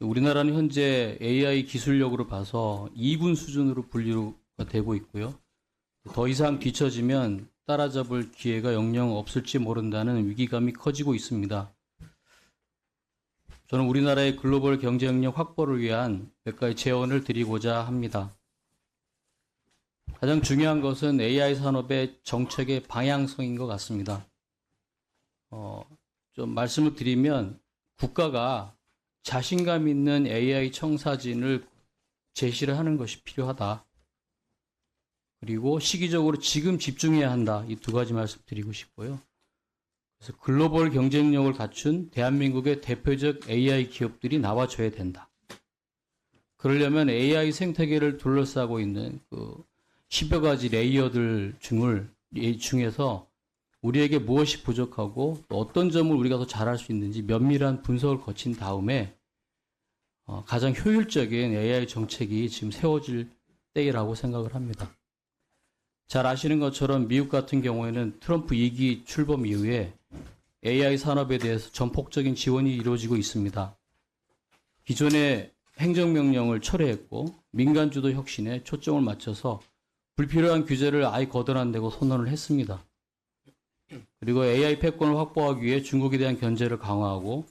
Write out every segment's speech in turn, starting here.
우리나라는 현재 AI 기술력으로 봐서 2군 수준으로 분류가 되고 있고요. 더 이상 뒤처지면 따라잡을 기회가 영영 없을지 모른다는 위기감이 커지고 있습니다. 저는 우리나라의 글로벌 경쟁력 확보를 위한 몇 가지 제언을 드리고자 합니다. 가장 중요한 것은 AI 산업의 정책의 방향성인 것 같습니다. 좀 말씀을 드리면 국가가 자신감 있는 AI 청사진을 제시를 하는 것이 필요하다. 그리고 시기적으로 지금 집중해야 한다. 이 두 가지 말씀 드리고 싶고요. 그래서 글로벌 경쟁력을 갖춘 대한민국의 대표적 AI 기업들이 나와줘야 된다. 그러려면 AI 생태계를 둘러싸고 있는 그 10여 가지 레이어들 중에서 우리에게 무엇이 부족하고 또 어떤 점을 우리가 더 잘할 수 있는지 면밀한 분석을 거친 다음에 가장 효율적인 AI 정책이 지금 세워질 때이라고 생각을 합니다. 잘 아시는 것처럼 미국 같은 경우에는 트럼프 2기 출범 이후에 AI 산업에 대해서 전폭적인 지원이 이루어지고 있습니다. 기존의 행정명령을 철회했고 민간주도 혁신에 초점을 맞춰서 불필요한 규제를 아예 거둬낸다고 선언을 했습니다. 그리고 AI 패권을 확보하기 위해 중국에 대한 견제를 강화하고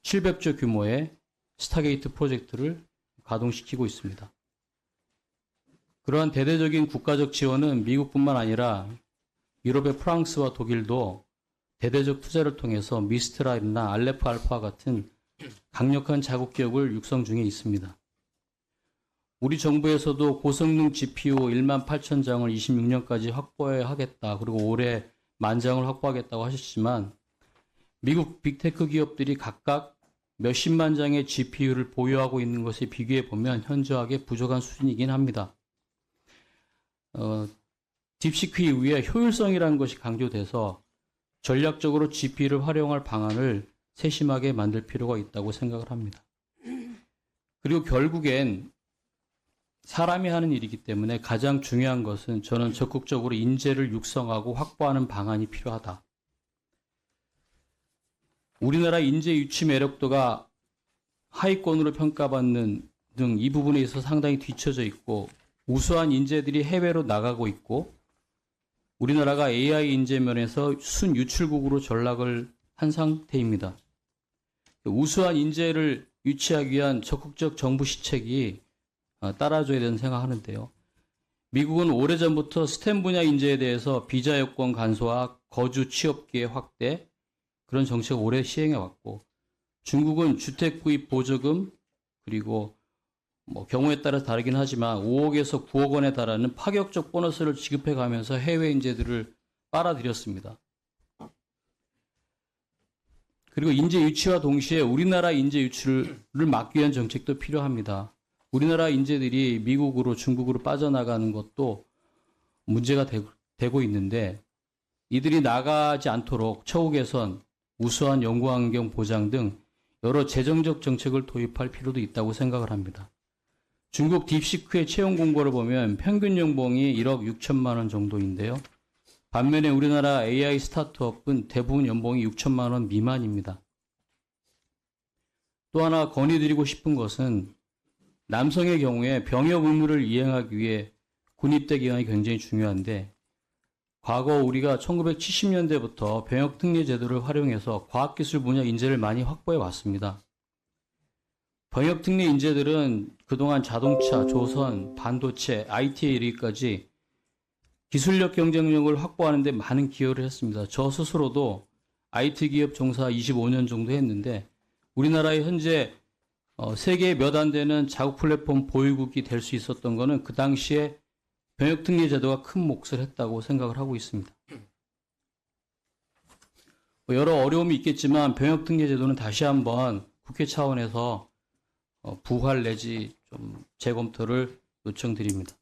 700조 규모의 스타게이트 프로젝트를 가동시키고 있습니다. 그러한 대대적인 국가적 지원은 미국뿐만 아니라 유럽의 프랑스와 독일도 대대적 투자를 통해서 미스트랄이나 알레프 알파 같은 강력한 자국 기업을 육성 중에 있습니다. 우리 정부에서도 고성능 GPU 18,000장을 26년까지 확보해야 하겠다. 그리고 올해 10,000장을 확보하겠다고 하셨지만 미국 빅테크 기업들이 각각 몇십만 장의 GPU를 보유하고 있는 것에 비교해 보면 현저하게 부족한 수준이긴 합니다. 딥시크 이후에 효율성이라는 것이 강조돼서 전략적으로 GPU를 활용할 방안을 세심하게 만들 필요가 있다고 생각을 합니다. 그리고 결국엔 사람이 하는 일이기 때문에 가장 중요한 것은 저는 적극적으로 인재를 육성하고 확보하는 방안이 필요하다. 우리나라 인재 유치 매력도가 하위권으로 평가받는 등 이 부분에 있어서 상당히 뒤처져 있고 우수한 인재들이 해외로 나가고 있고 우리나라가 AI 인재 면에서 순유출국으로 전락을 한 상태입니다. 우수한 인재를 유치하기 위한 적극적 정부 시책이 따라줘야 된다고 생각하는데요. 미국은 오래전부터 스템 분야 인재에 대해서 비자 여건 간소화, 거주 취업 기회 확대 그런 정책을 오래 시행해왔고 중국은 주택 구입 보조금 그리고 경우에 따라 다르긴 하지만 5억에서 9억 원에 달하는 파격적 보너스를 지급해가면서 해외 인재들을 빨아들였습니다. 그리고 인재 유치와 동시에 우리나라 인재 유치를 막기 위한 정책도 필요합니다. 우리나라 인재들이 미국으로 중국으로 빠져나가는 것도 문제가 되고 있는데 이들이 나가지 않도록 처우 개선, 우수한 연구 환경 보장 등 여러 재정적 정책을 도입할 필요도 있다고 생각을 합니다. 중국 딥시크의 채용 공고를 보면 평균 연봉이 1억 6천만 원 정도인데요. 반면에 우리나라 AI 스타트업은 대부분 연봉이 6천만 원 미만입니다. 또 하나 건의드리고 싶은 것은 남성의 경우에 병역 의무를 이행하기 위해 군입대 기간이 굉장히 중요한데 과거 우리가 1970년대부터 병역 특례 제도를 활용해서 과학기술 분야 인재를 많이 확보해 왔습니다. 병역 특례 인재들은 그동안 자동차, 조선, 반도체, IT에 이르기까지 기술력 경쟁력을 확보하는 데 많은 기여를 했습니다. 저 스스로도 IT 기업 종사 25년 정도 했는데 우리나라의 현재 세계에 몇 안 되는 자국 플랫폼 보유국이 될 수 있었던 것은 그 당시에 병역 특례 제도가 큰 몫을 했다고 생각을 하고 있습니다. 여러 어려움이 있겠지만 병역 특례 제도는 다시 한번 국회 차원에서 부활 내지 좀 재검토를 요청드립니다.